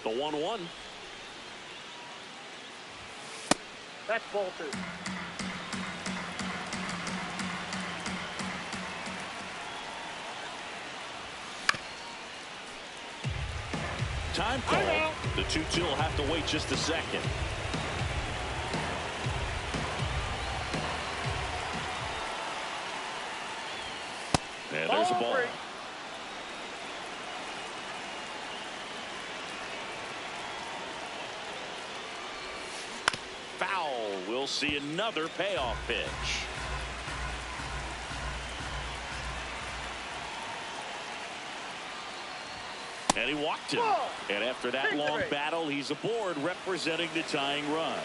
The 1-1. That's ball 2. Time call. The 2-2 will have to wait just a second. And there's a ball. Foul. We'll see another payoff pitch. And he walked him. And after that long battle, he's aboard representing the tying run.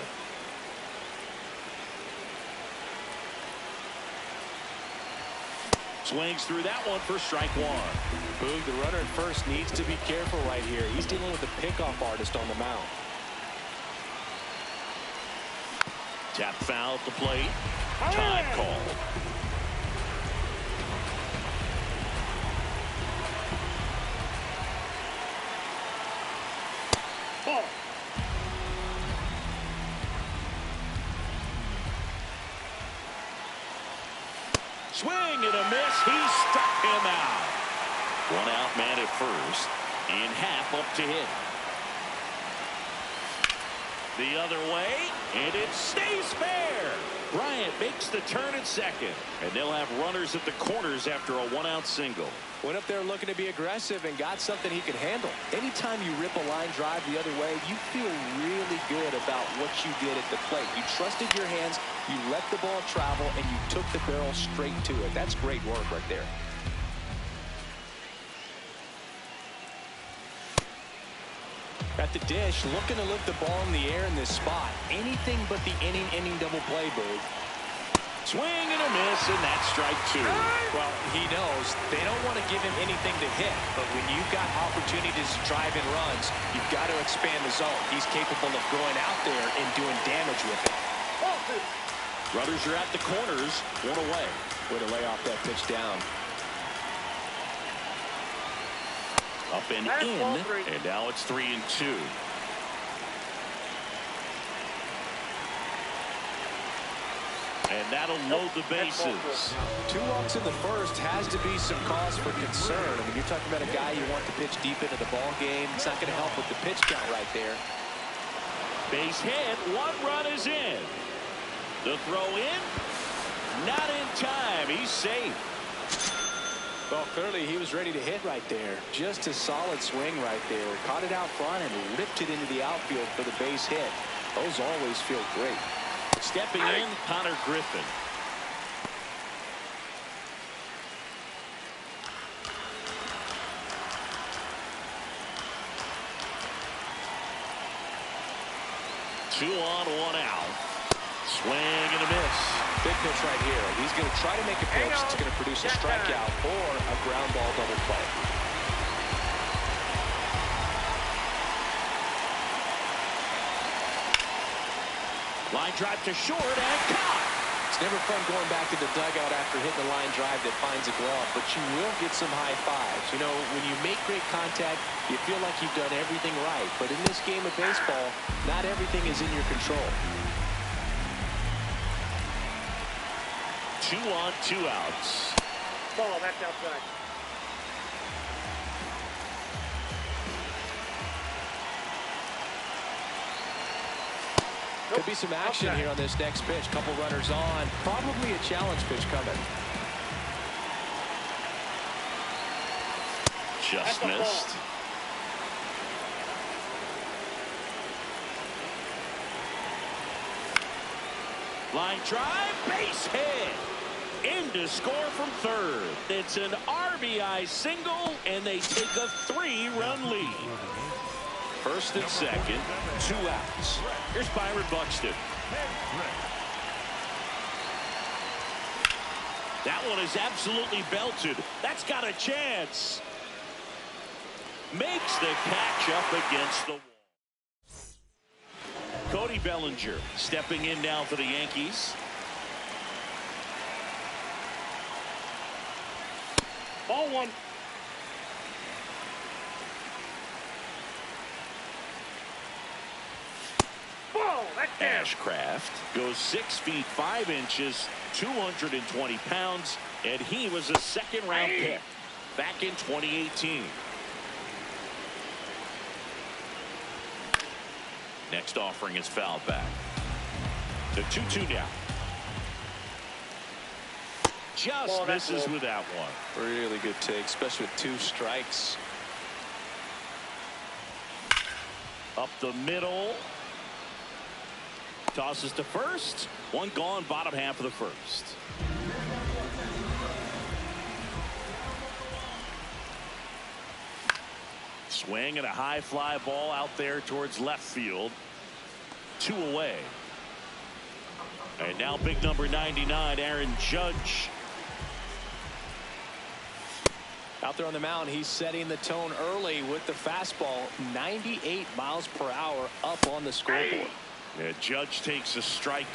Swings through that one for strike 1. Boog, the runner at first needs to be careful right here. He's dealing with the pickoff artist on the mound. Tap foul at the plate. Time call. Ball. Swing and a miss. He struck him out. 1 out, man at first. In half up to hit. The other way, and it stays fair. Bryant makes the turn at second, and they'll have runners at the corners after a 1-out single. Went up there looking to be aggressive and got something he could handle. Anytime you rip a line drive the other way, you feel really good about what you did at the plate. You trusted your hands, you let the ball travel, and you took the barrel straight to it. That's great work right there. At the dish, looking to lift the ball in the air in this spot. Anything but the inning double play, Boog. Swing and a miss, and that's strike 2. Well, he knows they don't want to give him anything to hit, but when you've got opportunities to drive in runs, you've got to expand the zone. He's capable of going out there and doing damage with it. Runners are at the corners, 1 away. Way to lay off that pitch down. Up and in, and now it's 3-2. And that'll load the bases. 2 walks in the first has to be some cause for concern. I mean, you're talking about a guy you want to pitch deep into the ball game. It's not going to help with the pitch count right there. Base hit, 1 run is in. The throw in, not in time. He's safe. Well, clearly he was ready to hit right there. Just a solid swing right there. Caught it out front and ripped it into the outfield for the base hit. Those always feel great. Stepping in, Connor Griffin. Two on, 1 out. Swing and a miss. Big pitch right here. He's going to try to make a pitch that's going to produce a strikeout or a ground ball double play. Line drive to short and caught. It's never fun going back to the dugout after hitting a line drive that finds a glove, but you will get some high fives. You know, when you make great contact, you feel like you've done everything right. But in this game of baseball, not everything is in your control. 2 on, 2 outs. Ball, that's outside. Could be some action here on this next pitch. Couple runners on. Probably a challenge pitch coming. Just missed. Line drive, base hit. In to score from third. It's an RBI single, and they take a 3-run lead. First and second, 2 outs. Here's Byron Buxton. That one is absolutely belted. That's got a chance. Makes the catch up against the wall. Cody Bellinger stepping in now for the Yankees. Ball 1. Ball. That's down. Ashcraft goes 6 feet 5 inches, 220 pounds, and he was a second-round pick back in 2018. Next offering is fouled back. The 2-2 now. Just misses with that one. Really good take, especially with 2 strikes. Up the middle. Tosses to first. One gone, bottom half of the first. Swing and a high fly ball out there towards left field. 2 away. And now big number 99, Aaron Judge. Out there on the mound, he's setting the tone early with the fastball. 98 miles per hour up on the scoreboard. Yeah, Judge takes a strike.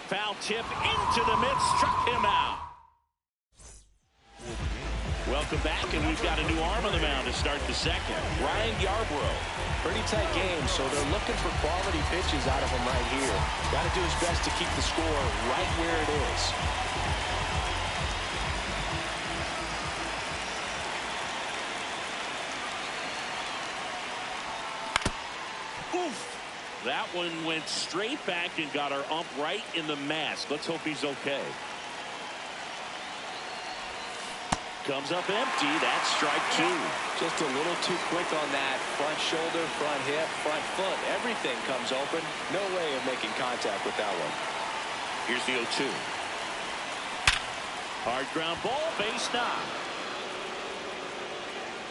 Foul tip into the mid, struck him out. Welcome back, and we've got a new arm on the mound to start the second. Ryan Yarbrough. Pretty tight game, so they're looking for quality pitches out of him right here. Got to do his best to keep the score right where it is. Oof. That one went straight back and got our ump right in the mask. Let's hope he's okay. Comes up empty. That's strike 2. Just a little too quick on that. Front shoulder, front hip, front foot. Everything comes open. No way of making contact with that one. Here's the 0-2. Hard ground ball, base knock.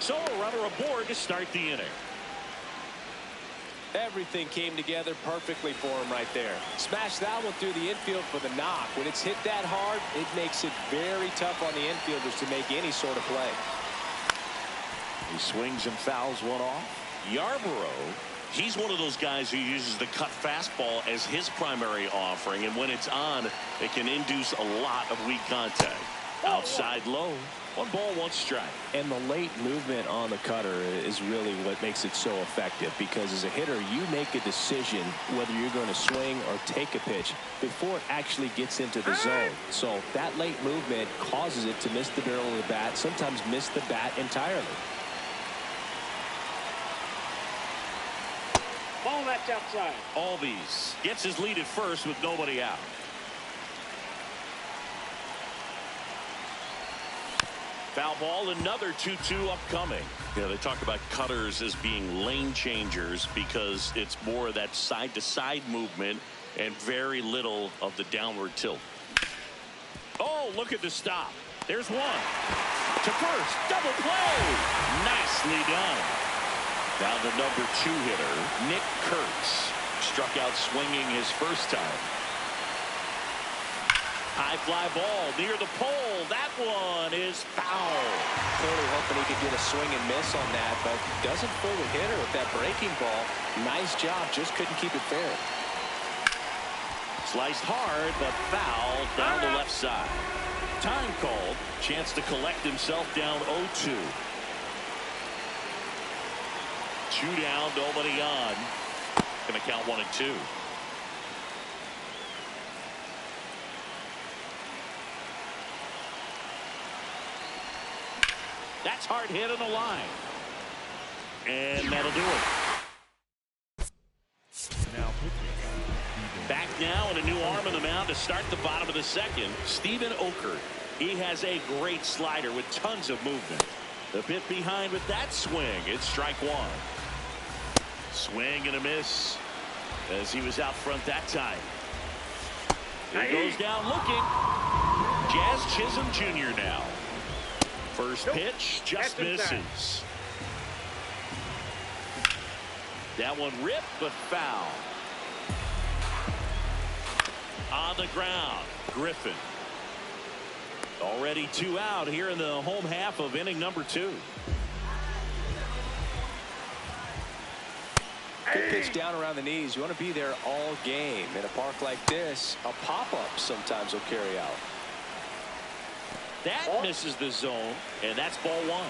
So a runner aboard to start the inning. Everything came together perfectly for him right there. Smashed that one through the infield for the knock. When it's hit that hard, it makes it very tough on the infielders to make any sort of play. He swings and fouls one off. Yarbrough, he's one of those guys who uses the cut fastball as his primary offering, and when it's on, it can induce a lot of weak contact. Outside low. 1 ball, 1 strike. And the late movement on the cutter is really what makes it so effective, because as a hitter, you make a decision whether you're going to swing or take a pitch before it actually gets into the zone. So that late movement causes it to miss the barrel of the bat, sometimes miss the bat entirely. Ball, that's outside. Albies gets his lead at first with nobody out. Foul ball, another 2-2 upcoming. You know, they talk about cutters as being lane changers because it's more of that side-to-side movement and very little of the downward tilt. Oh, look at the stop. There's one. To first, double play. Nicely done. Now the number 2 hitter, Nick Kurtz, struck out swinging his first time. High fly ball near the pole. That one is foul. Clearly hoping he could get a swing and miss on that, but doesn't fool the hitter with that breaking ball. Nice job, just couldn't keep it fair. Sliced hard, but foul down the left side. Time called. Chance to collect himself down 0-2. 2 down, nobody on. Gonna count 1 and 2. That's hard hit on the line. And that'll do it. Back now and a new arm on the mound to start the bottom of the second. Steven Okert. He has a great slider with tons of movement. A bit behind with that swing. It's strike 1. Swing and a miss as he was out front that time. He goes down looking. Jazz Chisholm Jr. now. First pitch just misses. That one ripped but foul. On the ground, Griffin. Already 2 out here in the home half of inning number 2. Good pitch down around the knees. You want to be there all game. In a park like this, a pop-up sometimes will carry out. That misses the zone, and that's ball 1.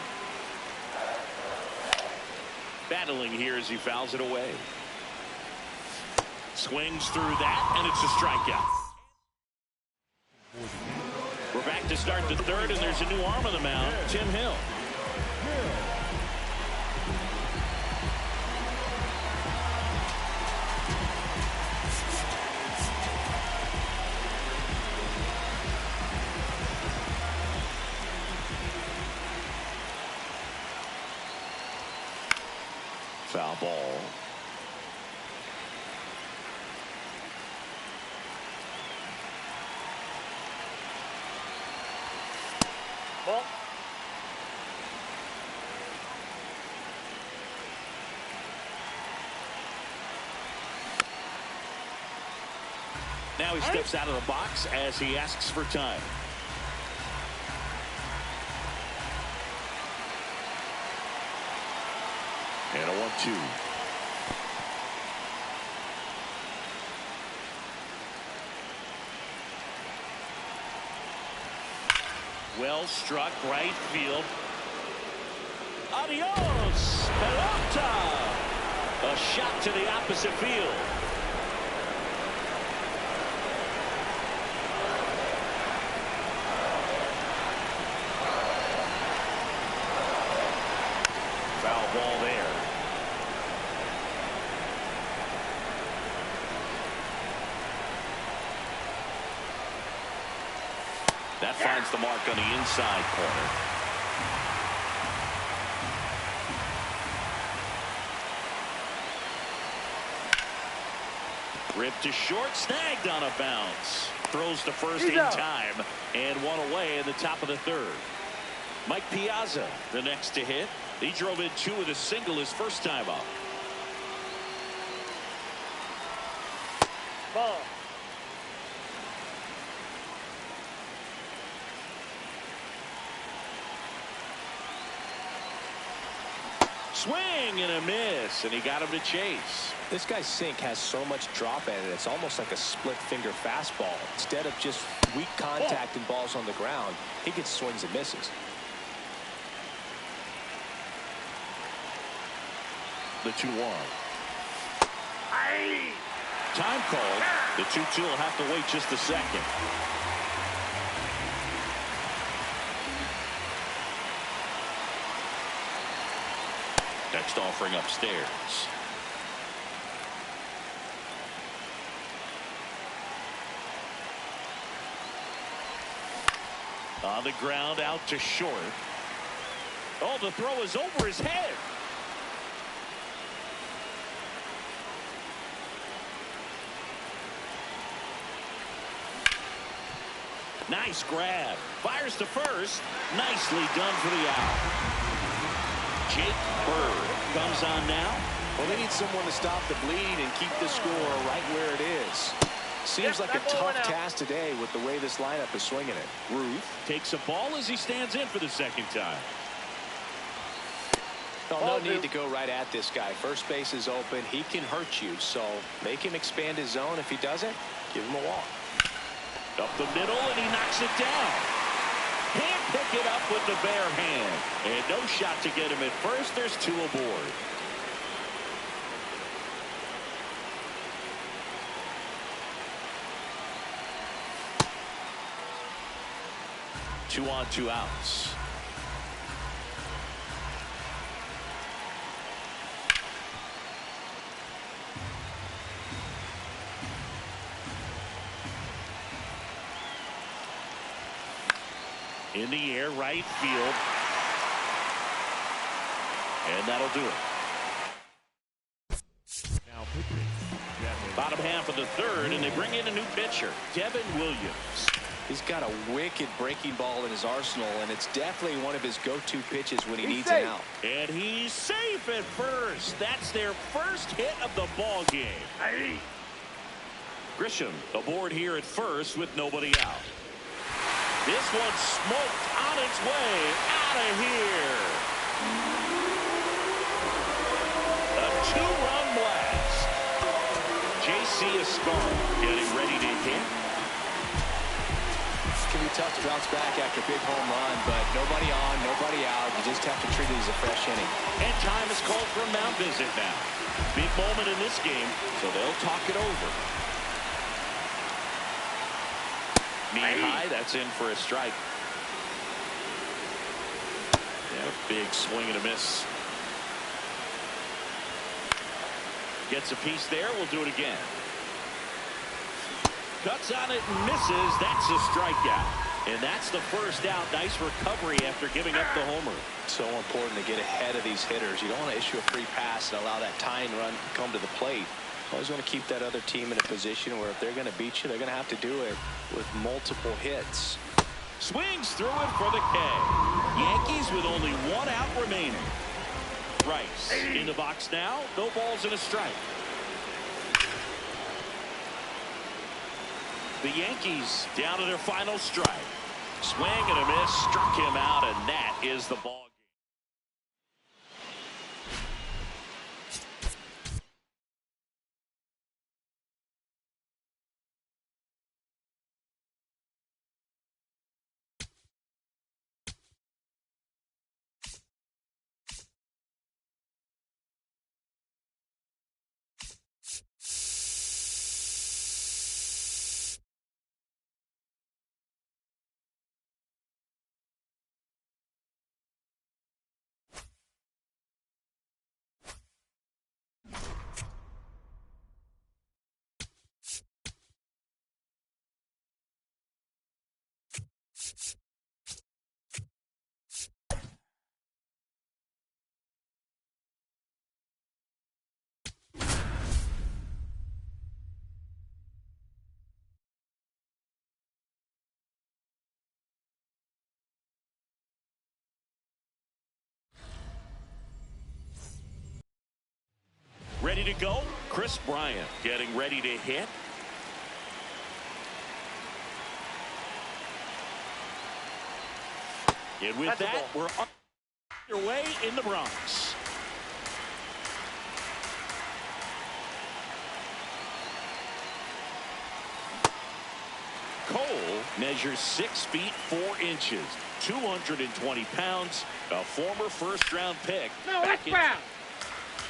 Battling here as he fouls it away. Swings through that, and it's a strikeout. We're back to start the 3rd, and there's a new arm on the mound, Tim Hill. Foul ball. Ball. Now he steps out of the box as he asks for time. And a 1-2. Well struck right field. Adios, pelota. A shot to the opposite field. Foul ball there. That finds the mark on the inside corner. Ripped to short, snagged on a bounce. Throws to first in time, and 1 away in the top of the 3rd. Mike Piazza, the next to hit. He drove in 2 with a single his first time up. Ball. Swing and a miss, and he got him to chase. This guy's sink has so much drop in it. It's almost like a split finger fastball. Instead of just weak contact and balls on the ground, he gets swings and misses. The 2-1. Time called. The 2-2 will have to wait just a second. Next offering upstairs. On the ground, out to short. Oh, the throw is over his head. Nice grab. Fires to first. Nicely done for the out. Jake Bird comes on now. Well, they need someone to stop the bleed and keep the score right where it is. Seems like a tough task today with the way this lineup is swinging it. Ruth takes a ball as he stands in for the second time. No need to go right at this guy. First base is open. He can hurt you, so make him expand his zone. If he doesn't, give him a walk. Up the middle, and he knocks it down. Can't pick it up with the bare hand. And no shot to get him at first. There's 2 aboard. Two on, 2 outs. In the air, right field. And that'll do it. Bottom half of the third, and they bring in a new pitcher, Devin Williams. He's got a wicked breaking ball in his arsenal, and it's definitely one of his go-to pitches when he needs an out. And he's safe at first. That's their first hit of the ball game. Grisham aboard here at first with nobody out. This one smoked on its way out of here. A two-run blast. J.C. Escarra getting ready to hit. It can be tough to bounce back after a big home run, but nobody on, nobody out. You just have to treat it as a fresh inning. And time is called for a mound visit now. Big moment in this game, so they'll talk it over. Knee high, that's in for a strike. Yeah, big swing and a miss. Gets a piece there. We'll do it again. Cuts on it and misses. That's a strikeout. And that's the first out. Nice recovery after giving up the homer. So important to get ahead of these hitters. You don't want to issue a free pass and allow that tying run to come to the plate. Always want to keep that other team in a position where if they're going to beat you, they're going to have to do it with multiple hits. Swings through it for the K. Yankees with only one out remaining. Rice in the box now. No balls and a strike. The Yankees down to their final strike. Swing and a miss. Struck him out, and that is the ball. Ready to go. Chris Bryant getting ready to hit. And with that, we're underway in the Bronx. Cole measures 6 feet 4 inches, 220 pounds, a former first-round pick. No, that's foul.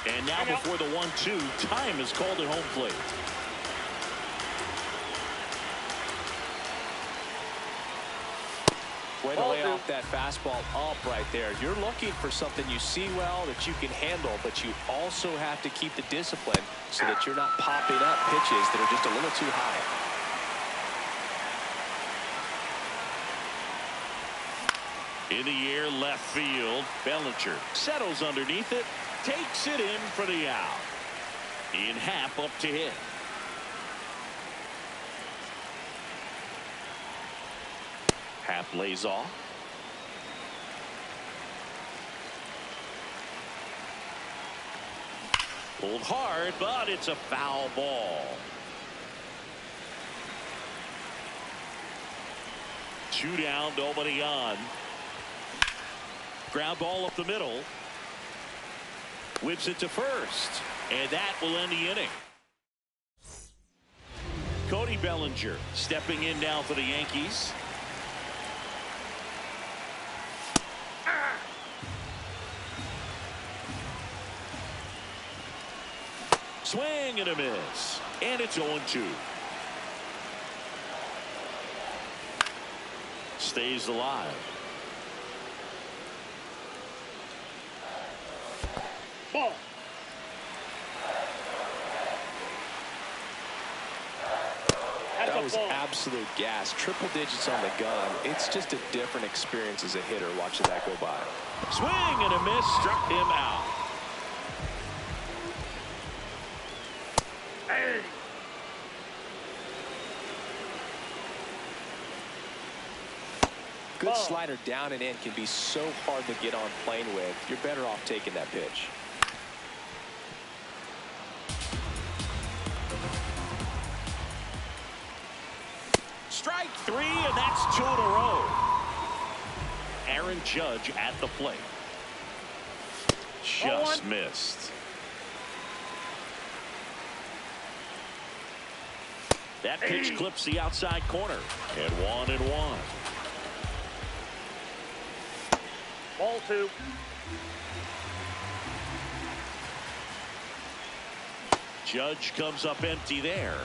And now before the 1-2, time is called at home plate. Way to lay off that fastball up right there. You're looking for something you see well that you can handle, but you also have to keep the discipline so that you're not popping up pitches that are just a little too high. In the air, left field. Bellinger settles underneath it. Takes it in for the out. In half up to hit. Happ lays off. Pulled hard, but it's a foul ball. 2 down, nobody on. Ground ball up the middle. Whips it to first, and that will end the inning. Cody Bellinger stepping in now for the Yankees. Swing and a miss, and it's 0-2. Stays alive. Ball. That was absolute gas. Triple digits on the gun. It's just a different experience as a hitter watching that go by. Swing and a miss, struck him out. Good Ball. slider down and in can be so hard to get on plane with. You're better off taking that pitch. Strike three, and that's 2 in a row. Aaron Judge at the plate. Just missed. That pitch clips the outside corner. And 1-1. Ball 2. Judge comes up empty there.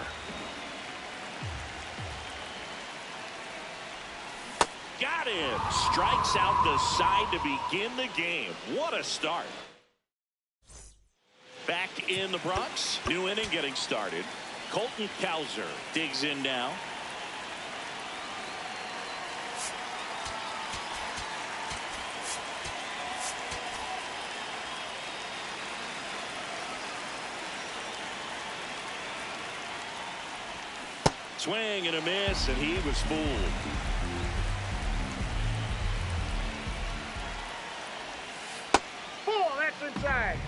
Got him. Strikes out the side to begin the game. What a start. Back in the Bronx. New inning getting started. Colton Cowser digs in now. Swing and a miss, and he was fooled. Ball, that's inside.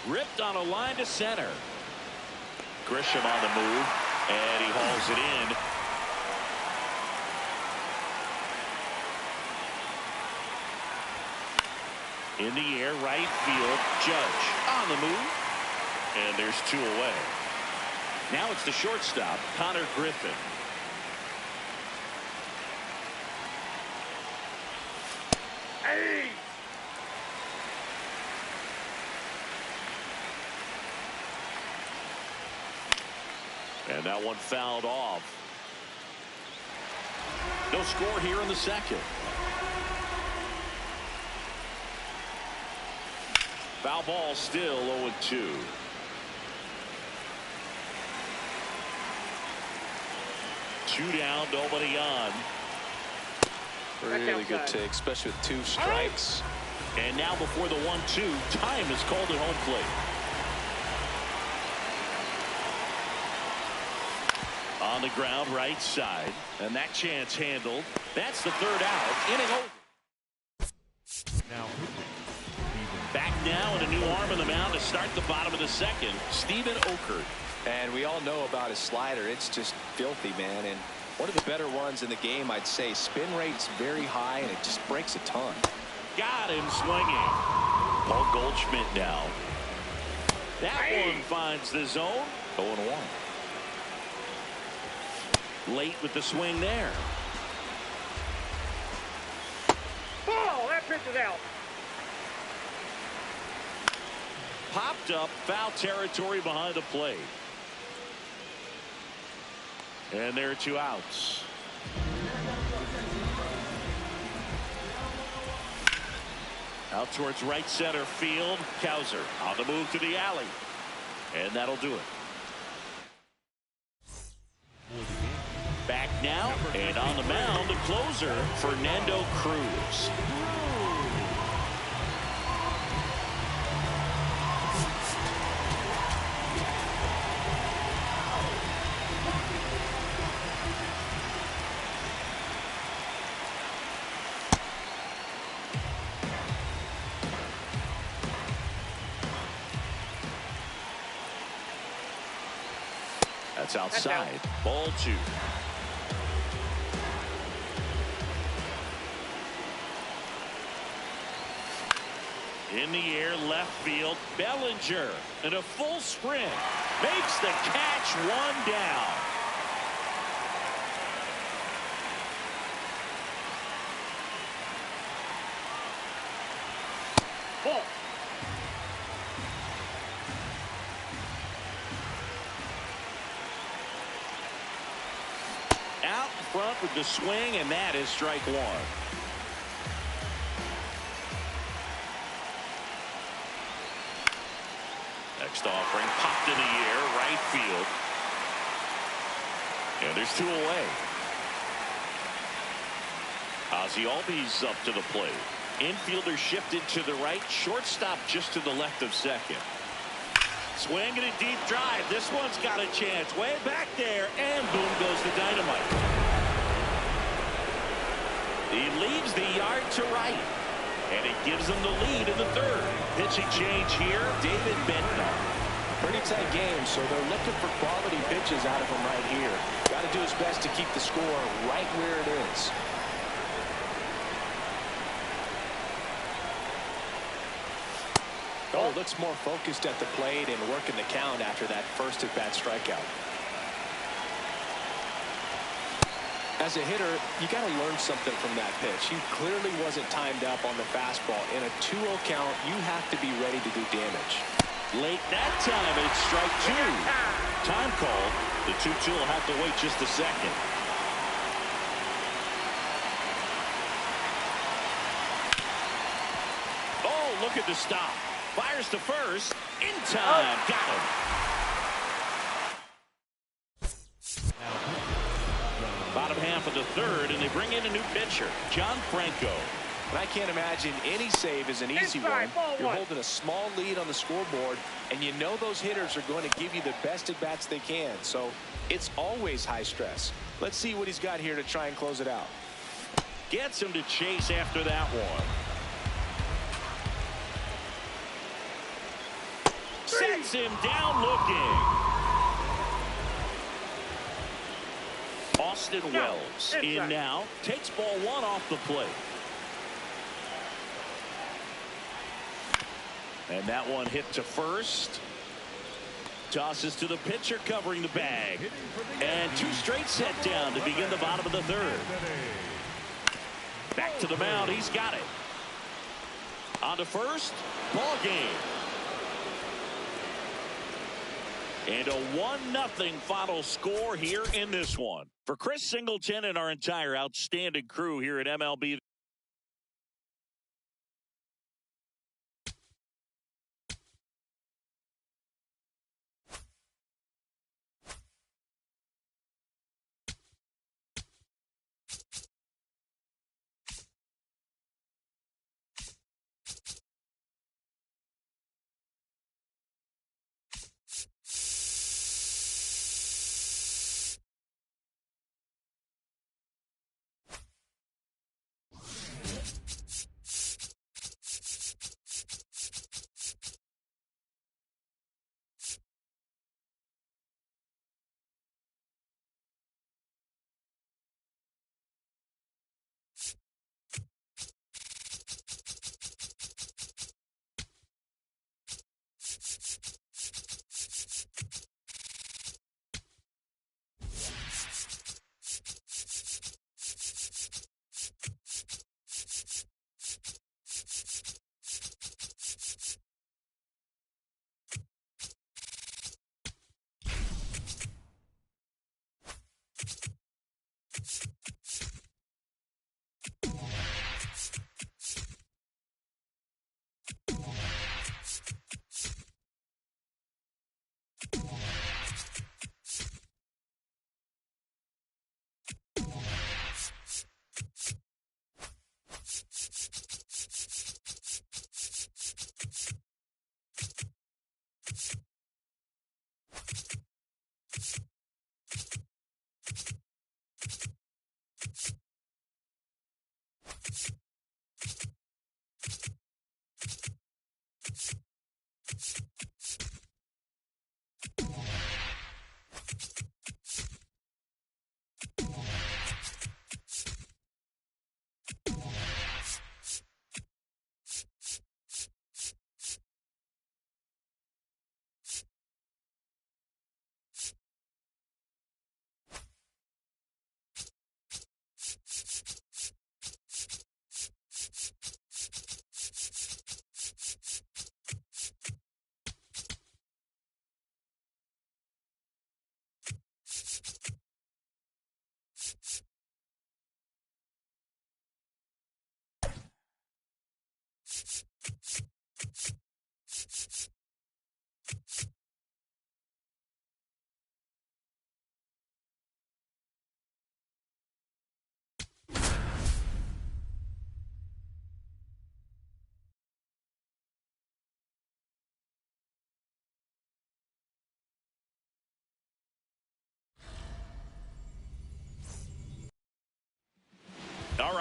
Ripped on a line to center. Grisham on the move, and he hauls it in. In the air, right field. Judge on the move, and there's 2 away. Now it's the shortstop, Connor Griffin. Hey! And that one fouled off. No score here in the second. Foul ball, still 0-2. Two down, nobody on. Really good take, especially with 2 strikes. And now before the 1-2, time is called at home plate. On the ground, right side, and that chance handled. That's the 3rd out. Inning over. Now, back now, and a new arm on the mound to start the bottom of the second. Stephen Okert. And we all know about his slider. It's just filthy, man. And one of the better ones in the game, I'd say. Spin rate's very high, and it just breaks a ton. Got him swinging. Paul Goldschmidt now. That one finds the zone. 0-1. Late with the swing there. Ball, that pitch is out. Popped up, foul territory behind the plate. And there are 2 outs. Out towards right center field. Cowser on the move to the alley. And that'll do it. Back now, and on the mound, the closer, Fernando Cruz. That's outside. Ball 2. In the air, left field. Bellinger in a full sprint. Makes the catch, 1 down. Ball. Out in front with the swing, and that is strike 1. Next offering, popped in the air, right field. And there's 2 away. Ozzie Albies up to the plate. Infielder shifted to the right, shortstop just to the left of second. Swinging a deep drive. This one's got a chance. Way back there, and boom goes the dynamite. He leaves the yard to right, and it gives them the lead in the third. Pitching change here, David Bednar. Pretty tight game, so they're looking for quality pitches out of him right here. Got to do his best to keep the score right where it is. Oh, looks more focused at the plate and working the count after that first at-bat strikeout. As a hitter, you got to learn something from that pitch. He clearly wasn't timed up on the fastball. In a 2-0 count, you have to be ready to do damage. Late that time, it's strike two. Time called. The 2-2 will have to wait just a second. Oh, look at the stop. Fires to first. In time. Got him. Bottom half of the third, and they bring in a new pitcher, John Franco. And I can't imagine any save is an easy one. You're holding a small lead on the scoreboard, and you know those hitters are going to give you the best at-bats they can. So it's always high stress. Let's see what he's got here to try and close it out. Gets him to chase after that one. Sets him down looking. Austin Wells in now. Takes ball one off the plate. And that one hit to first. Tosses to the pitcher covering the bag. And two straight set down to begin the bottom of the third. Back to the mound. He's got it. On to first. Ball game. And a 1-0 final score here in this one. For Chris Singleton and our entire outstanding crew here at MLB.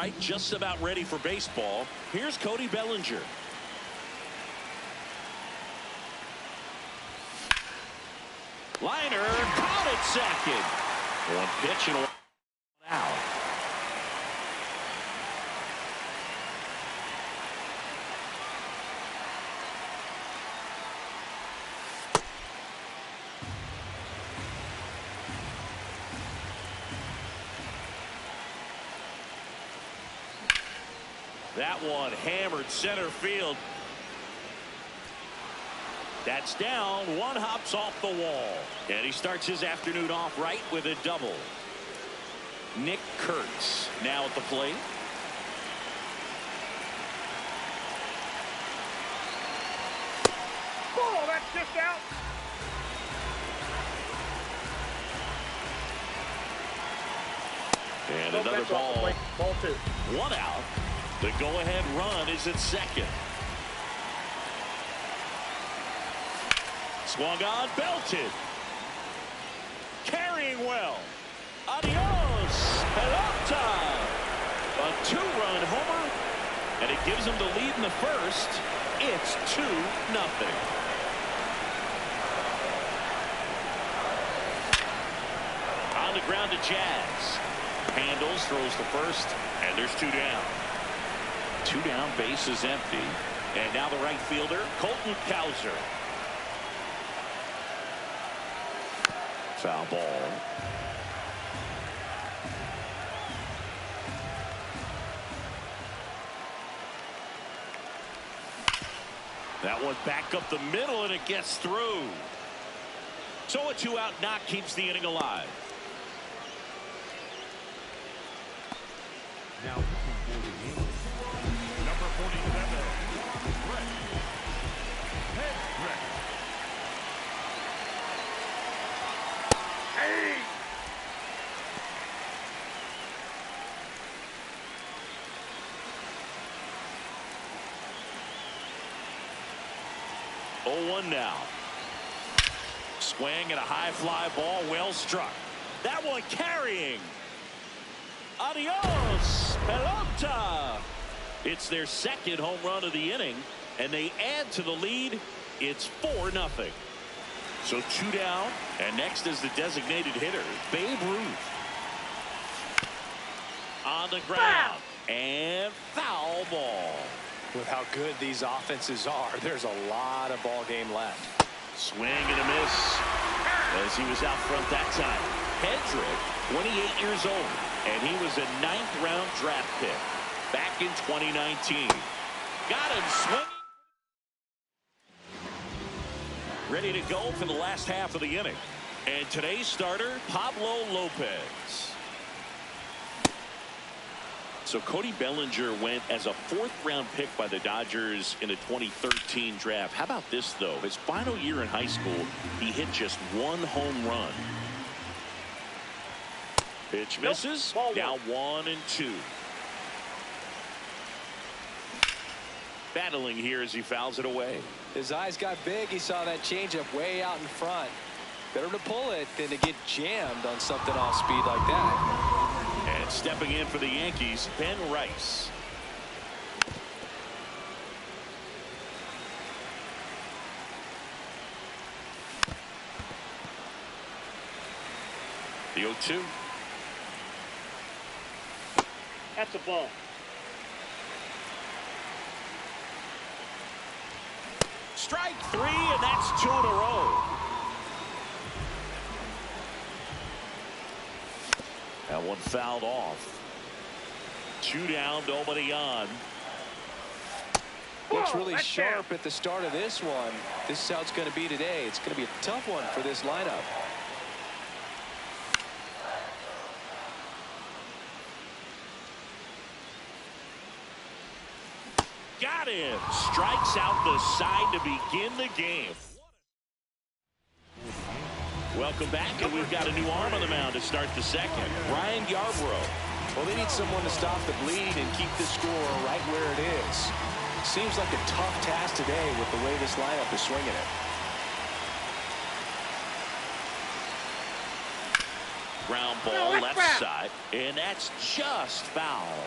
right, just about ready for baseball. Here's Cody Bellinger. Liner caught at second. One pitch and one out. That one hammered center field. That's down. One hops off the wall. And he starts his afternoon off right with a double. Nick Kurtz now at the plate. Oh, that's just out. And another ball. Ball 2. One out. The go-ahead run is at second. Swung on, belted. Carrying well. Adios, pelota. A two-run homer, and it gives him the lead in the first. It's 2-0. On the ground to Jazz. Handles, throws to first, and there's 2 down. 2 down, base is empty. And now the right fielder, Colton Cowser. Foul ball. That one back up the middle, and it gets through. So a 2-out knock keeps the inning alive. Now, number 47, Brett. Hey! Oh, 1 now. Swing and a high fly ball, well struck. That one carrying. Adios, pelota. It's their second home run of the inning, and they add to the lead. It's 4-0. So 2 down, and next is the designated hitter, Babe Ruth. On the ground, and foul ball. With how good these offenses are, there's a lot of ball game left. Swing and a miss as he was out front that time. Hedrick, 28 years old, and he was a 9th-round draft pick back in 2019. Got him swinging. Ready to go for the last half of the inning. And today's starter, Pablo Lopez. So Cody Bellinger went as a 4th-round pick by the Dodgers in the 2013 draft. How about this, though? His final year in high school, he hit just 1 home run. Pitch misses. Now 1-2. Battling here as he fouls it away. His eyes got big. He saw that changeup way out in front. Better to pull it than to get jammed on something off speed like that. And stepping in for the Yankees, Ben Rice. The 0-2. That's a ball. Strike 3, and that's 2 in a row. That one fouled off. 2 down, nobody on. Looks really sharp at the start of this one. This is how it's going to be today. It's going to be a tough one for this lineup. Got him. Strikes out the side to begin the game. Welcome back, and we've got a new arm on the mound to start the second. Ryan Yarbrough. Well, they need someone to stop the bleed and keep the score right where it is. Seems like a tough task today with the way this lineup is swinging it. Ground ball left side, and that's just foul.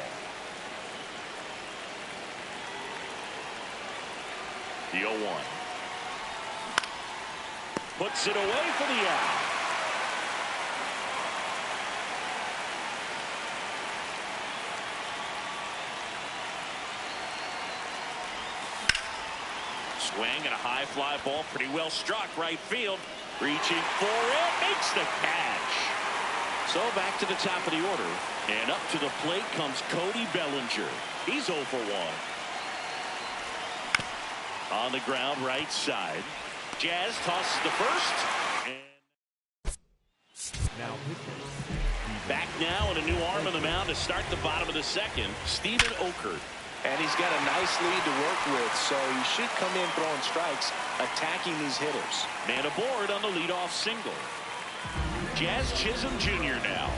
The 0-1. Puts it away for the out. Swing and a high fly ball, pretty well struck right field. Reaching for it, makes the catch. So back to the top of the order, and up to the plate comes Cody Bellinger. He's 0 for 1. On the ground, right side. Jazz tosses the first. And Now back now, and a new arm on the mound to start the bottom of the second. Steven Okert. And he's got a nice lead to work with, so he should come in throwing strikes, attacking these hitters. Man aboard on the leadoff single. Jazz Chisholm Jr. now.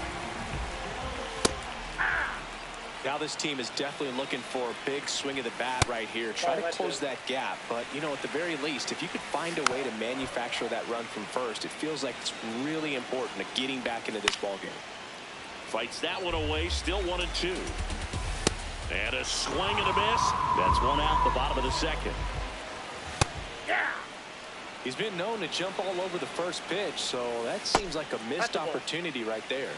Now this team is definitely looking for a big swing of the bat right here. Try to close that gap, but, you know, at the very least, if you could find a way to manufacture that run from first, it feels like it's really important to getting back into this ballgame. Fights that one away, still 1-2. And a swing and a miss. That's one out the bottom of the second. Yeah. He's been known to jump all over the first pitch, so that seems like a missed opportunity right there.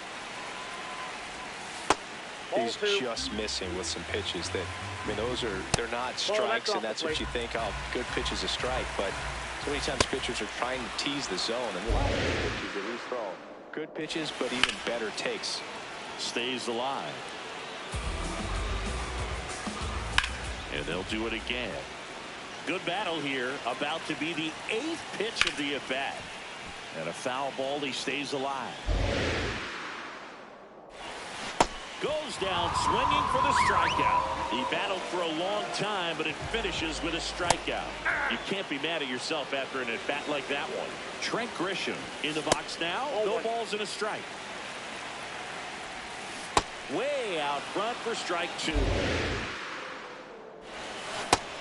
He's just missing with some pitches that, I mean, they're not strikes, and that's what you think, oh, good pitch is a strike, but so many times pitchers are trying to tease the zone, and a lot of pitches that we throw. Good pitches, but even better takes. Stays alive. And they'll do it again. Good battle here, about to be the 8th pitch of the at-bat. And a foul ball, he stays alive. Goes down swinging for the strikeout. He battled for a long time, but it finishes with a strikeout. You can't be mad at yourself after an at-bat like that one. Trent Grisham in the box now. No balls and a strike. Way out front for strike 2.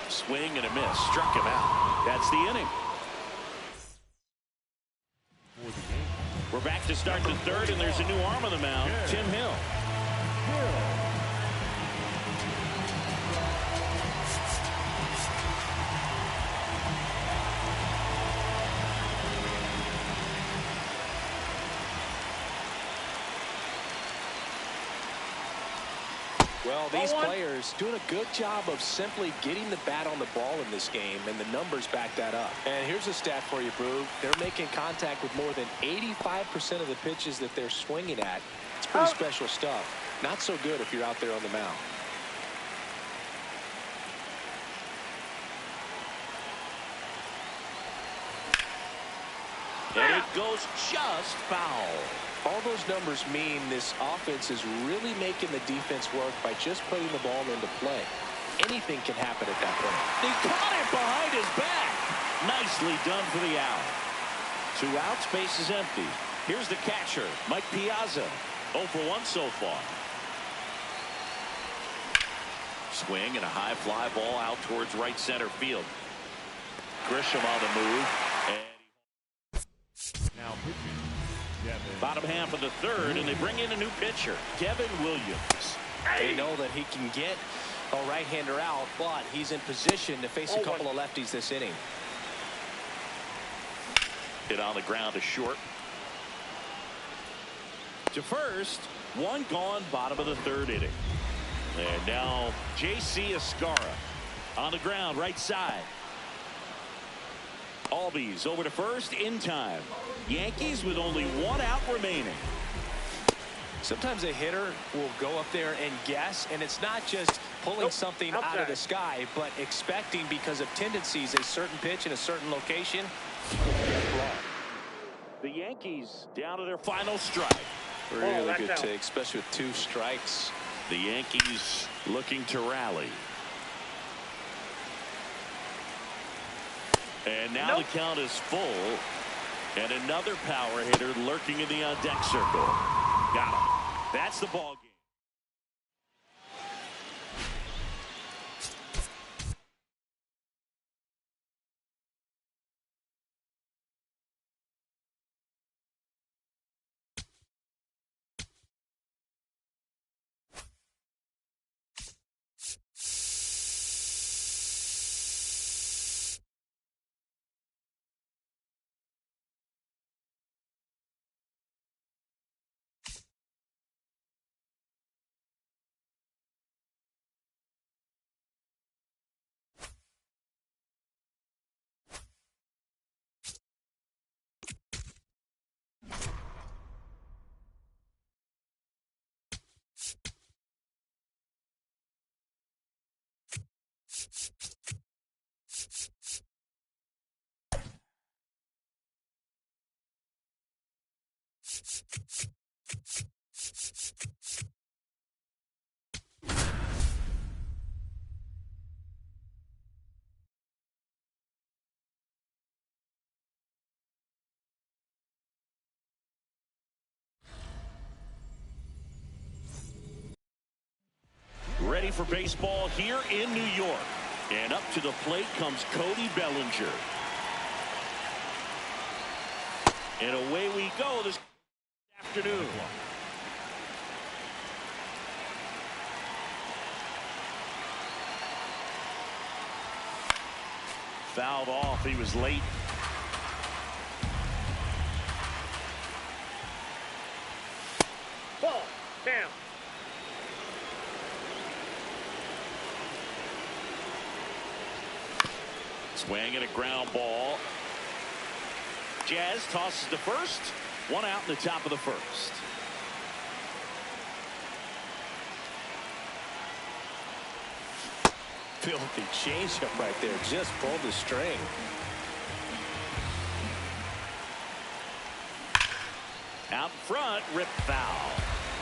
Swing and a miss. Struck him out. That's the inning. We're back to start the third, and there's a new arm on the mound. Tim Hill. Well, these players doing a good job of simply getting the bat on the ball in this game, and the numbers back that up. And here's a stat for you, Brew. They're making contact with more than 85% of the pitches that they're swinging at. It's pretty special stuff. Not so good if you're out there on the mound. And it goes just foul. All those numbers mean this offense is really making the defense work by just putting the ball into play. Anything can happen at that point. He caught it behind his back. Nicely done for the out. 2 outs, base is empty. Here's the catcher, Mike Piazza. 0 for 1 so far. Swing and a high fly ball out towards right center field. Grisham on the move. And now pitching. bottom half of the third, and they bring in a new pitcher, Kevin Williams. They know that he can get a right-hander out, but he's in position to face a couple of lefties this inning. Hit on the ground to short. To first, 1 gone, bottom of the third inning. And now J.C. Escarra on the ground, right side. Albies over to first in time. Yankees with only 1 out remaining. Sometimes a hitter will go up there and guess, and it's not just pulling something out of the sky, but expecting, because of tendencies, a certain pitch in a certain location. The Yankees down to their final strike. Really good take, especially with 2 strikes. The Yankees looking to rally. And now the count is full. And another power hitter lurking in the on-deck circle. Got him. That's the ball game. Ready for baseball here in New York. And up to the plate comes Cody Bellinger. And away we go this afternoon. Fouled off. He was late. Ball. Down. Swing and a ground ball. Jazz tosses to first. One out in the top of the first. Filthy changeup right there. Just pulled the string. Out front, rip foul.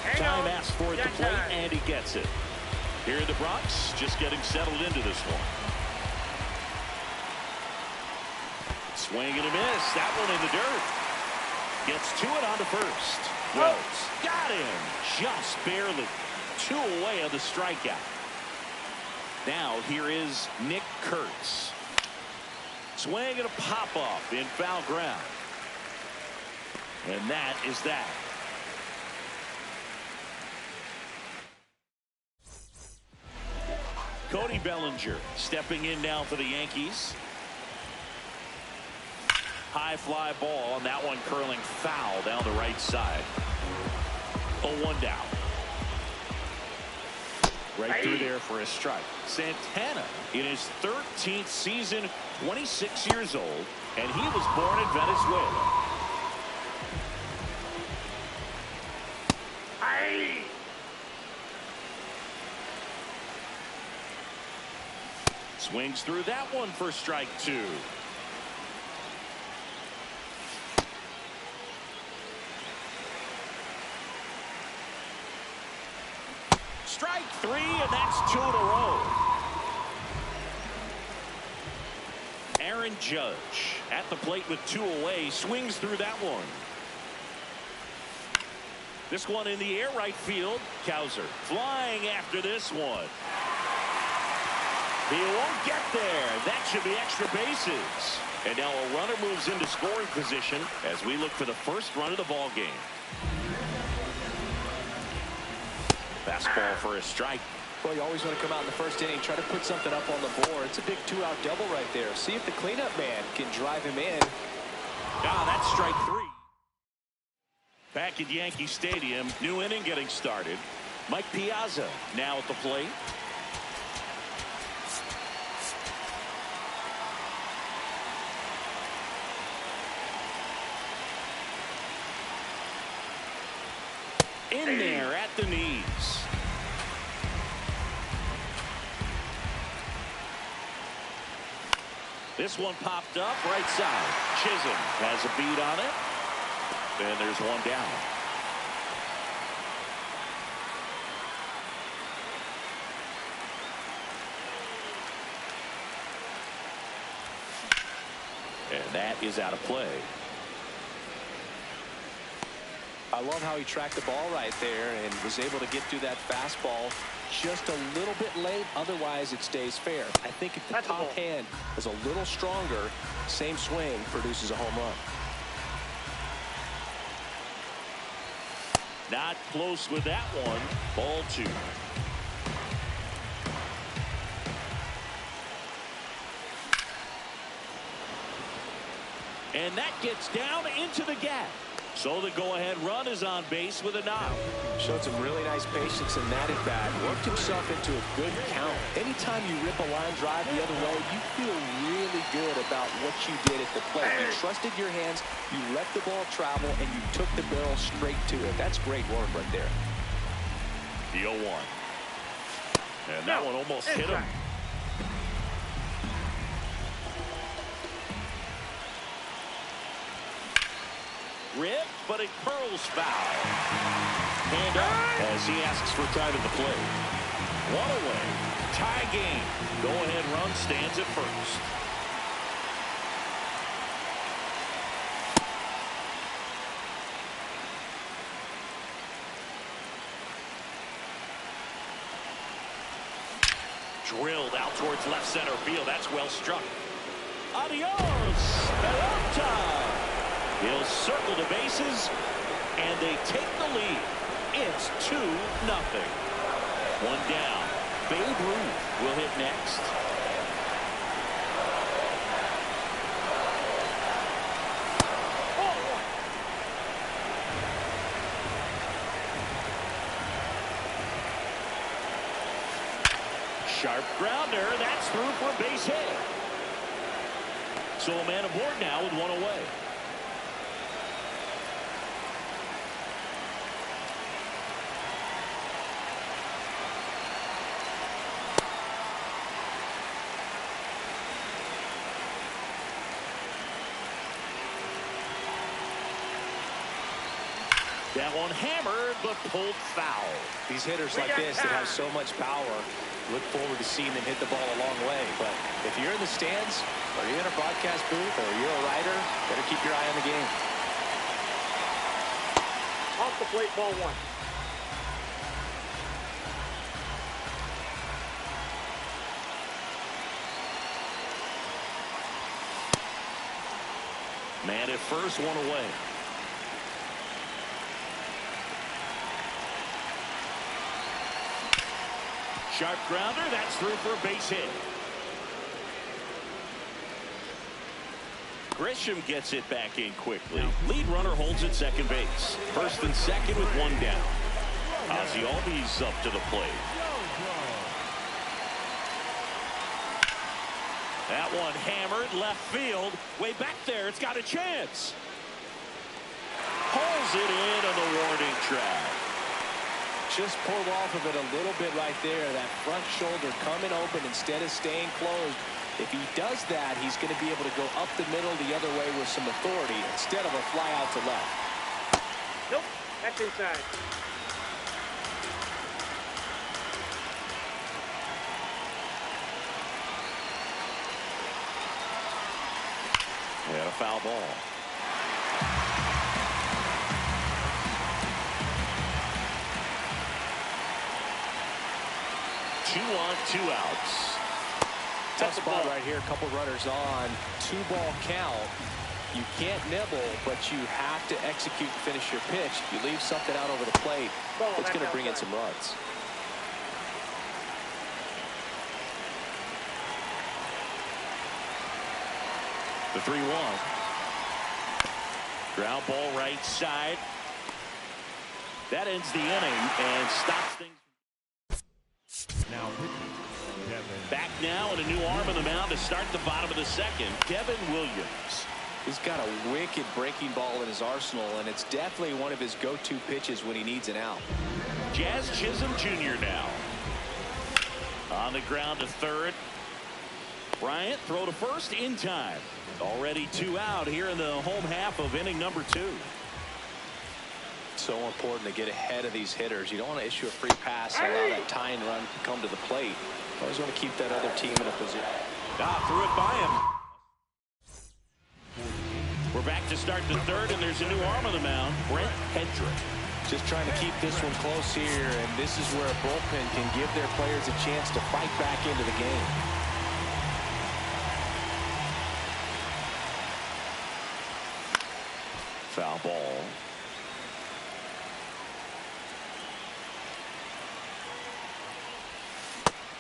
Hang Time on. asked for at the plate, and he gets it. Here in the Bronx, just getting settled into this one. Swing and a miss. That one in the dirt. Gets to it on to first. Wells got him. Just barely. 2 away on the strikeout. Now here is Nick Kurtz. Swing and a pop-off in foul ground. And that is that. Cody Bellinger stepping in now for the Yankees. High fly ball, and that one curling foul down the right side. 0-1 down. Right through there for a strike. Santana in his 13th season, 26 years old, and he was born in Venezuela. Swings through that one for strike 2. Strike 3, and that's 2 in a row. Aaron Judge at the plate with 2 away, swings through that one. This one in the air, right field. Cowser flying after this one. He won't get there. That should be extra bases. And now a runner moves into scoring position as we look for the first run of the ball game. Fastball for a strike. Well, you always want to come out in the first inning, try to put something up on the board. It's a big 2-out double right there. See if the cleanup man can drive him in. That's strike 3. Back at Yankee Stadium, new inning getting started. Mike Piazza now at the plate. In there at the knees. This one popped up right side. Chisholm has a beat on it. And there's one down. And that is out of play. I love how he tracked the ball right there and was able to get through that fastball just a little bit late. Otherwise, it stays fair. I think if the top hand is a little stronger, same swing produces a home run. Not close with that one. Ball 2. And that gets down into the gap. So the go-ahead run is on base with a knock. Showed some really nice patience in that at bat. Worked himself into a good count. Anytime you rip a line drive the other way, you feel really good about what you did at the plate. You trusted your hands, you let the ball travel, and you took the barrel straight to it. That's great work right there. The 0-1. And that one almost hit him. Rip, but it curls foul. And up as he asks for time at the plate. One away. Tie game. Go-ahead run stands at first. Drilled out towards left center field. That's well struck. Adios, Pelota. He'll circle the bases, and they take the lead. It's 2-0. One down. Babe Ruth will hit next. Sharp grounder. That's through for a base hit. So a man aboard now with one away. That one hammered, but pulled foul. These hitters like this that have so much power, look forward to seeing them hit the ball a long way. But if you're in the stands, or you're in a broadcast booth, or you're a writer, better keep your eye on the game. Off the plate, ball one. Man at first, one away. Sharp grounder. That's through for a base hit. Grisham gets it back in quickly. Lead runner holds at second base. First and second with one down. Ozzie Albies up to the plate. That one hammered left field. Way back there. It's got a chance. Pulls it in on the warning track. Just pulled off of it a little bit right there. That front shoulder coming open instead of staying closed. If he does that, he's going to be able to go up the middle the other way with some authority instead of a fly out to left. Nope, that's inside. And a foul ball. Two on, two outs. Tough spot right here. A couple runners on. 2-ball count. You can't nibble, but you have to execute and finish your pitch. If you leave something out over the plate, it's going to bring in some runs. The 3-1. Ground ball right side. That ends the inning and stops things. Now, back now and a new arm on the mound to start the bottom of the second. Devin Williams. He's got a wicked breaking ball in his arsenal, and it's definitely one of his go-to pitches when he needs an out. Jazz Chisholm Jr. now. On the ground to third. Bryant throw to first in time. Already 2 out here in the home half of inning number 2. So important to get ahead of these hitters. You don't want to issue a free pass and allow that tying run to come to the plate. You always want to keep that other team in a position. Threw it by him. We're back to start the third, and there's a new arm on the mound, Brent Hendrick. Just trying to keep this one close here, and this is where a bullpen can give their players a chance to fight back into the game. Foul ball.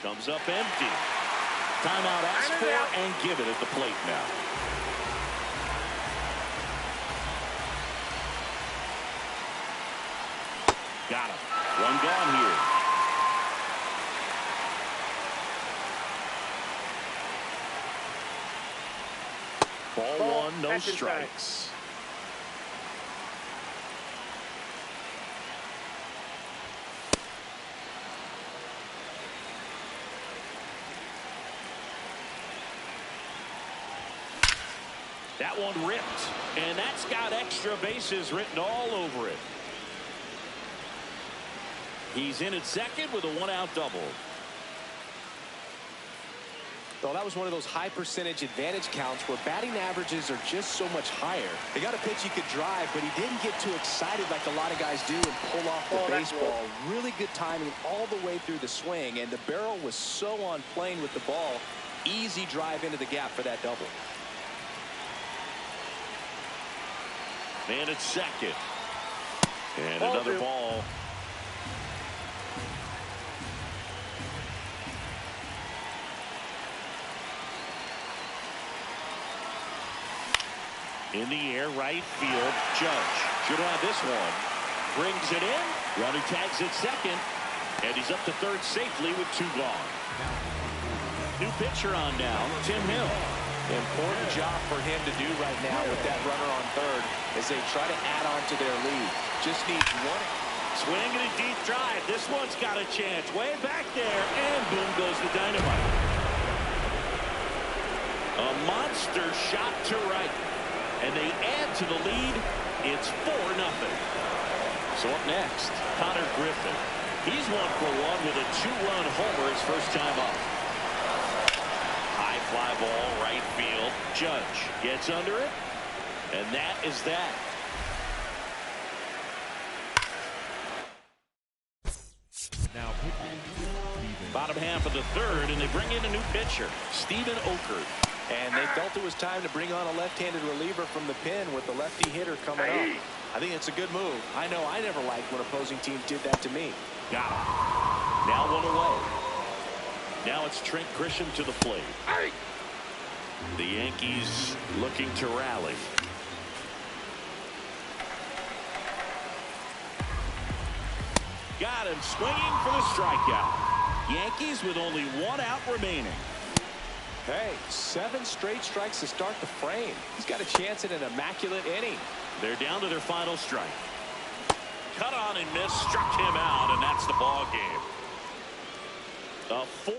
Comes up empty. Timeout asked for and given at the plate now. Got him. One gone here. Ball one, no strikes. That one ripped, and that's got extra bases written all over it. He's in at second with a one-out double. Well, that was one of those high percentage advantage counts where batting averages are just so much higher. They got a pitch he could drive, but he didn't get too excited like a lot of guys do and pull off the baseball. Really good timing all the way through the swing, and the barrel was so on plane with the ball. Easy drive into the gap for that double. Man at second. And another ball. In the air, right field. Judge should have this one. Brings it in. Runner tags at second. And he's up to third safely with 2 gone. New pitcher on now, Tim Hill. Important job for him to do right now with that runner on third as they try to add on to their lead. Just needs one. Swing and a deep drive. This one's got a chance. Way back there. And boom goes the dynamite. A monster shot to right. And they add to the lead. It's 4-0. So up next, Connor Griffin. He's 1 for 1 with a 2-run homer his first time up. High fly ball, right field. Judge gets under it. And that is that. Now, Bottom half of the third, and they bring in a new pitcher, Steven Okert. And they felt it was time to bring on a left-handed reliever from the pen with the lefty hitter coming up. I think it's a good move. I know I never liked when opposing teams did that to me. Got him. Now 1 away. Now it's Trent Grisham to the plate. The Yankees looking to rally. Got him swinging for the strikeout. Yankees with only 1 out remaining. Hey, 7 straight strikes to start the frame. He's got a chance at an immaculate inning. They're down to their final strike. Cut on and miss, struck him out, and that's the ball game. A 4-0.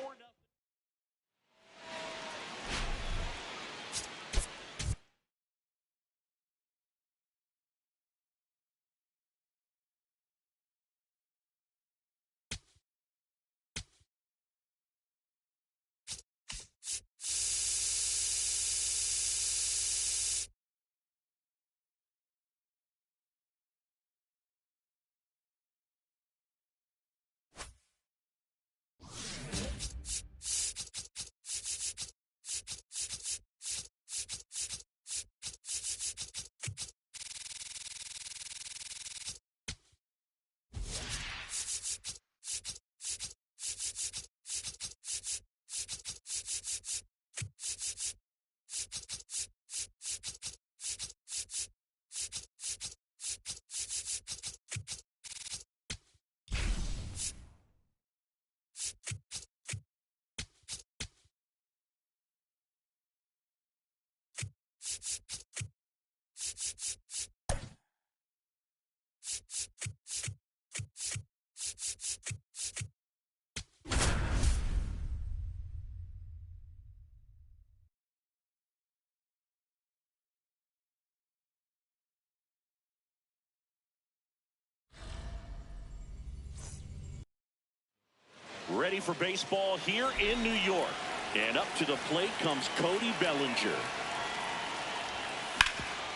Ready for baseball here in New York. And up to the plate comes Cody Bellinger.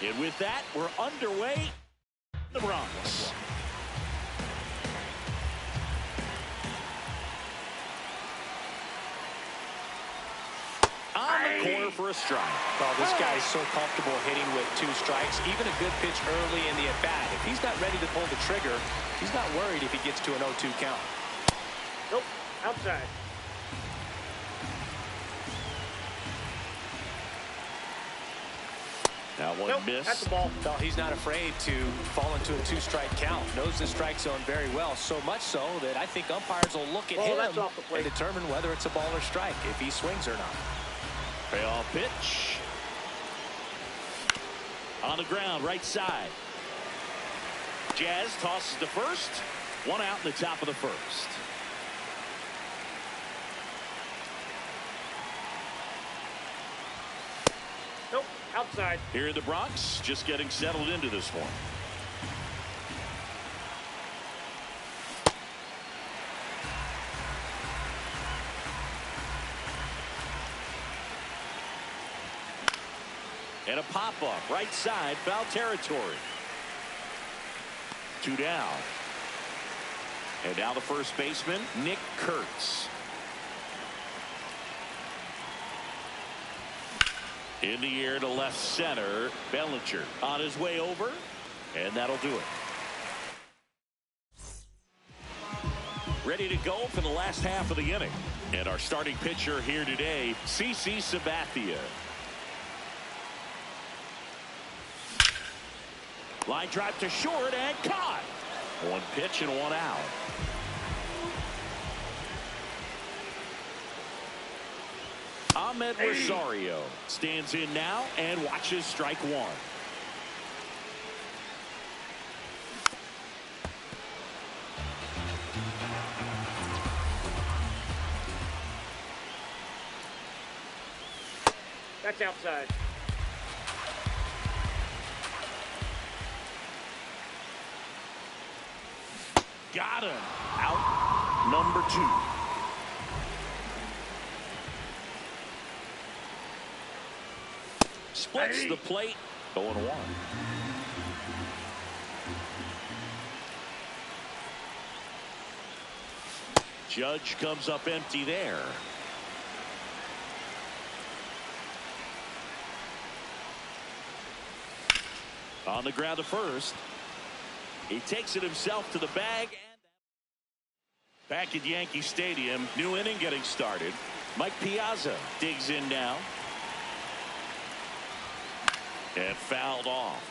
And with that, we're underway. The Bronx. On the corner for a strike. Well, this guy is so comfortable hitting with 2 strikes. Even a good pitch early in the at-bat. If he's not ready to pull the trigger, he's not worried if he gets to an 0-2 count. Nope. Outside. Now one miss. That's the ball. No, he's not afraid to fall into a 2-strike count. Knows the strike zone very well. So much so that I think umpires will look at him that's off the plate. and determine whether it's a ball or strike, if he swings or not. Payoff pitch. On the ground, right side. Jazz tosses to first. 1 out in the top of the first. Outside. Here in the Bronx, just getting settled into this one. And a pop-up, right side, foul territory. 2 down. And now the first baseman, Nick Kurtz. In the air to left center, Bellinger on his way over, and that'll do it. Ready to go for the last half of the inning. And our starting pitcher here today, CC Sabathia. Line drive to short and caught. 1 pitch and 1 out. Ahmed Rosario stands in now and watches strike 1. That's outside. Got him. Out number 2. Splits the plate. 0-1. Judge comes up empty there. On the ground to first. He takes it himself to the bag. Back at Yankee Stadium, new inning getting started. Mike Piazza digs in now. And fouled off.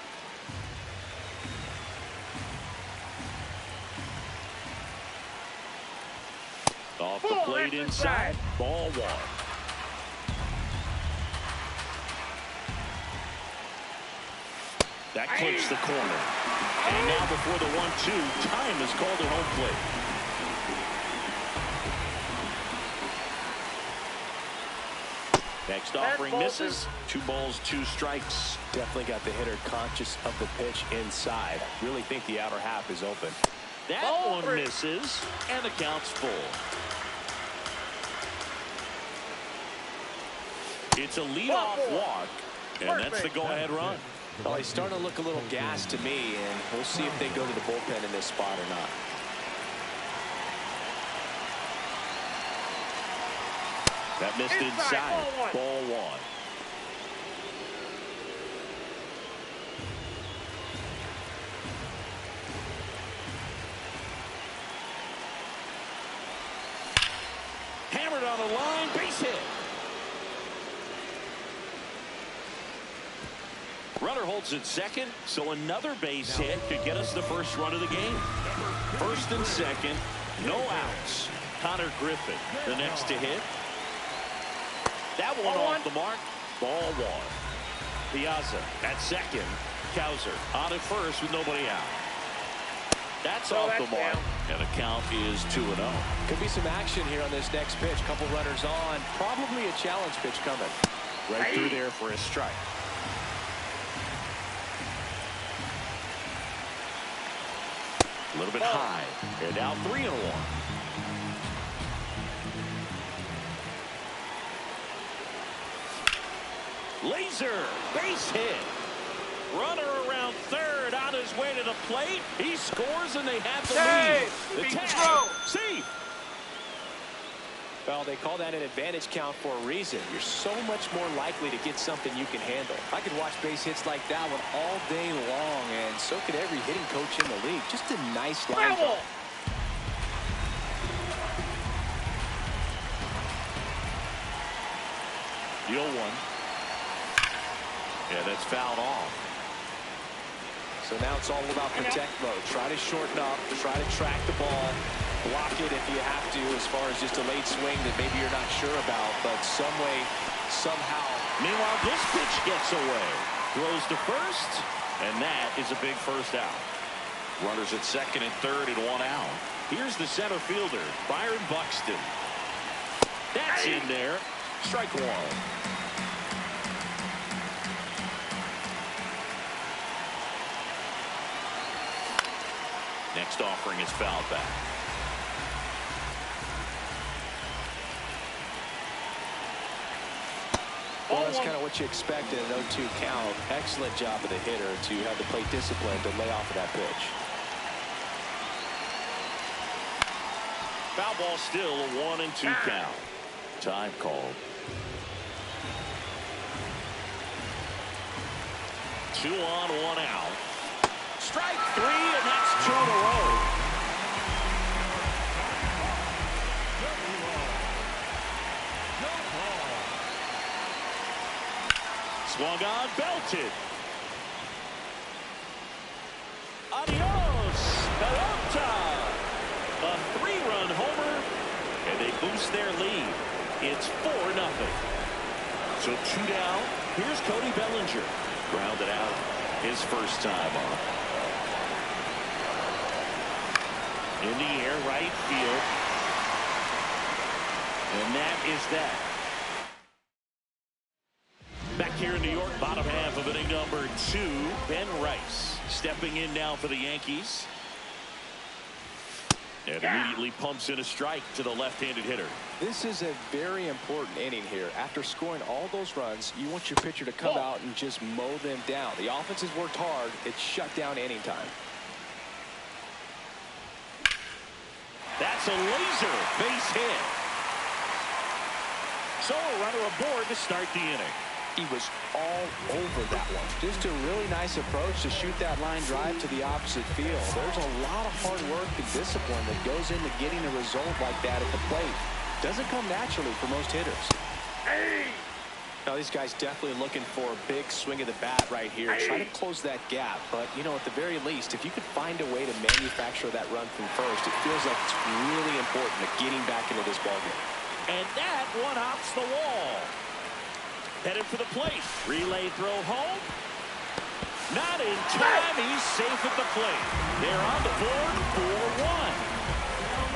Off the plate inside. Ball 1. That clips the corner. And now before the 1-2, time is called at home plate. Next offering misses. 2 balls, 2 strikes. Definitely got the hitter conscious of the pitch inside. Really think the outer half is open. That one misses, and the count's full. It's a leadoff walk, and that's the go-ahead run. Well, he's starting to look a little gassed to me, and we'll see if they go to the bullpen in this spot or not. That missed inside. Ball 1. Hammered on the line, base hit. Runner holds it second, so another base hit could get us the first run of the game. First and second, no outs. Connor Griffin, the next to hit. That one off the mark. Ball 1. Piazza at second. Cowser on at first with nobody out. That's off the mark. And the count is 2-0. Could be some action here on this next pitch. Couple runners on. Probably a challenge pitch coming. Right through there for a strike. A little bit high. And now 3-1. Laser base hit. Runner around third on his way to the plate. He scores and they have the lead. The tag. See. Well, they call that an advantage count for a reason. You're so much more likely to get something you can handle. I could watch base hits like that one all day long, and so could every hitting coach in the league. Just a nice line drive. 0-1. Yeah, that's fouled off. So now it's all about protect mode. Try to shorten up, try to track the ball, block it if you have to, as far as just a late swing that maybe you're not sure about, but some way, somehow. Meanwhile, this pitch gets away. Throws to first, and that is a big first out. Runners at second and third and 1 out. Here's the center fielder, Byron Buxton. That's in there. Strike 1. next offering is fouled back. Well, that's kind of what you expect in an 0-2 count. Excellent job of the hitter to have the plate discipline to lay off of that pitch. Foul ball, still a 1-2 count. Time called. 2 on, 1 out. Strike 3, and that's 2 in a row. Swung on, belted. Adios, pelota. A 3-run homer, and they boost their lead. It's 4-0. So 2 down. Here's Cody Bellinger. Grounded out his first time on. In the air, right field. And that is that. Back here in New York, bottom half of inning number 2, Ben Rice stepping in now for the Yankees. And immediately pumps in a strike to the left-handed hitter. This is a very important inning here. After scoring all those runs, you want your pitcher to come out and just mow them down. The offense has worked hard. It's shut down inning time. That's a laser base hit. So a runner aboard to start the inning. He was all over that one. Just a really nice approach to shoot that line drive to the opposite field. There's a lot of hard work and discipline that goes into getting a result like that at the plate. Doesn't come naturally for most hitters. Now these guys definitely looking for a big swing of the bat right here. Try to close that gap. But, you know, at the very least, if you could find a way to manufacture that run from first, it feels like it's really important to getting back into this ballgame. And that one hops the wall. Headed for the plate. Relay throw home. Not in time. He's safe at the plate. They're on the board, 4-1.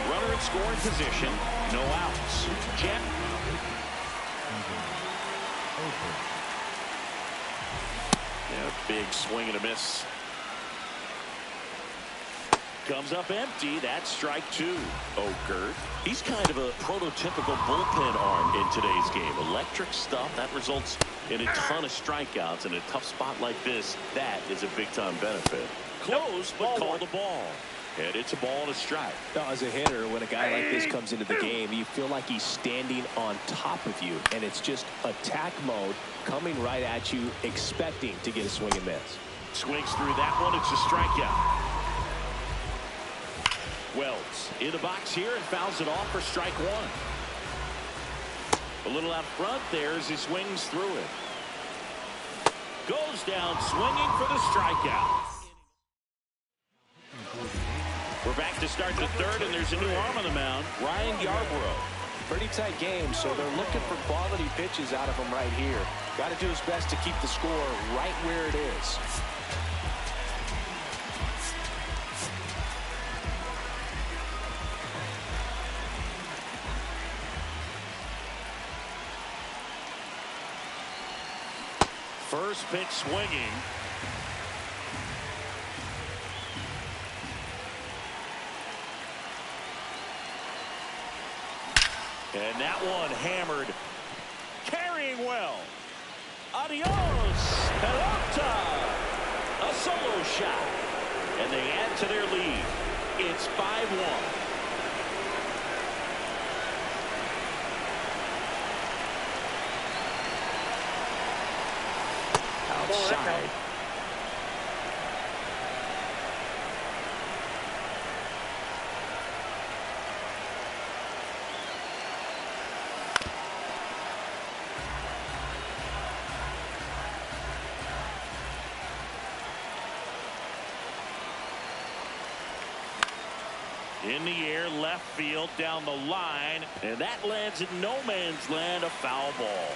Runner in scoring position. No outs. Jet. Yeah, big swing and a miss. Comes up empty. That's strike 2. Oker. He's kind of a prototypical bullpen arm in today's game. Electric stuff that results in a ton of strikeouts in a tough spot like this. That is a big-time benefit. Close, but called a ball. And it's a ball and a strike. Now, as a hitter, when a guy like this comes into the game, you feel like he's standing on top of you, and it's just attack mode coming right at you, expecting to get a swing and miss. Swings through that one. It's a strikeout. Wells in the box here and fouls it off for strike 1. A little out front there as he swings through it. Goes down swinging for the strikeout. We're back to start the 3rd, and there's a new arm on the mound, Ryan Yarbrough. Pretty tight game, so they're looking for quality pitches out of him right here. Got to do his best to keep the score right where it is. First pitch swinging. And that one hammered. Carrying well. Adios. Pelota. A solo shot. And they add to their lead. It's 5-1. Outside. In the air, left field, down the line, and that lands in no man's land, a foul ball.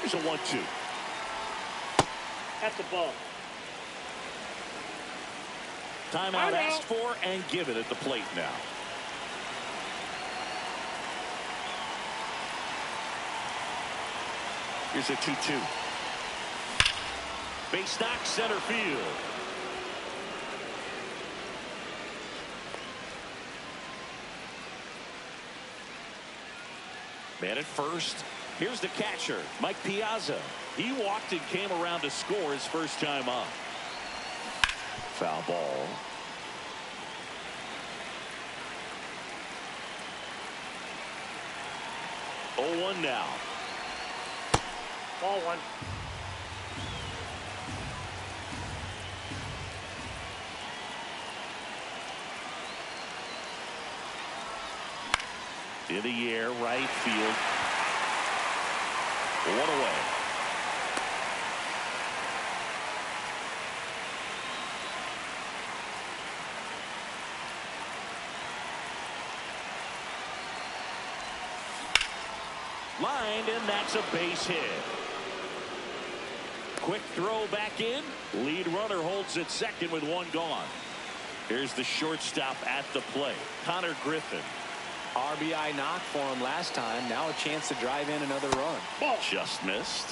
Here's a 1-2. That's a ball. Timeout asked for and given at the plate now. Here's a 2-2. Base knock center field. Man at first. Here's the catcher, Mike Piazza. He walked and came around to score his first time up. Foul ball. Oh, 1 now. Ball 1. In the air, right field. 1 away. Lined, and that's a base hit. Quick throw back in. Lead runner holds at second with 1 gone. Here's the shortstop at the plate, Connor Griffin. RBI knock for him last time. Now a chance to drive in another run. Ball. Just missed.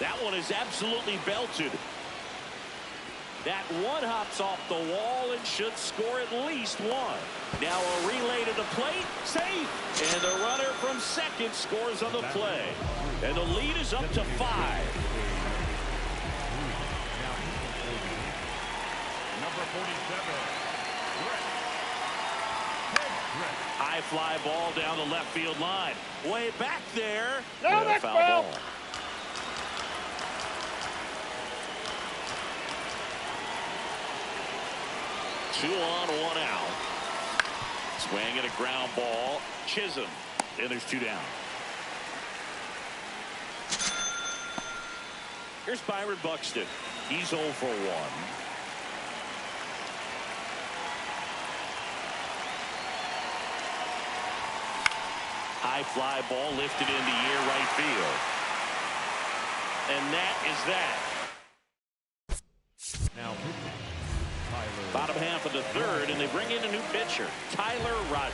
That one is absolutely belted. That one hops off the wall and should score at least 1. Now a relay to the plate. Safe. And the runner from second scores on the play. And the lead is up to 5. High fly ball down the left field line. Way back there. No, that's foul foul. ball. Two on, 1 out. Swing at a ground ball. Chisholm. And there's 2 down. Here's Byron Buxton. He's 0 for 1. High fly ball lifted in the air, right field. And that is that. Now, Bottom half of the 3rd, and they bring in a new pitcher, Tyler Rogers.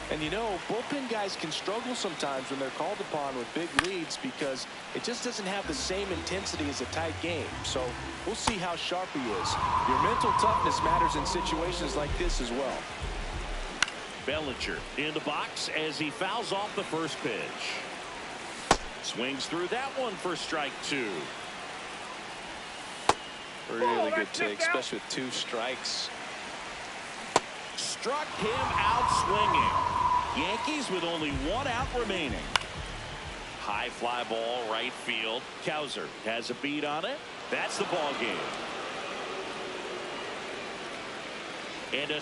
And you know, bullpen guys can struggle sometimes when they're called upon with big leads because it just doesn't have the same intensity as a tight game. So we'll see how sharp he is. Your mental toughness matters in situations like this as well. Bellinger in the box as he fouls off the first pitch. Swings through that one for strike 2. Really good take, especially with 2 strikes. Struck him out swinging. Yankees with only 1 out remaining. High fly ball right field. Cowser has a beat on it. That's the ball game. And a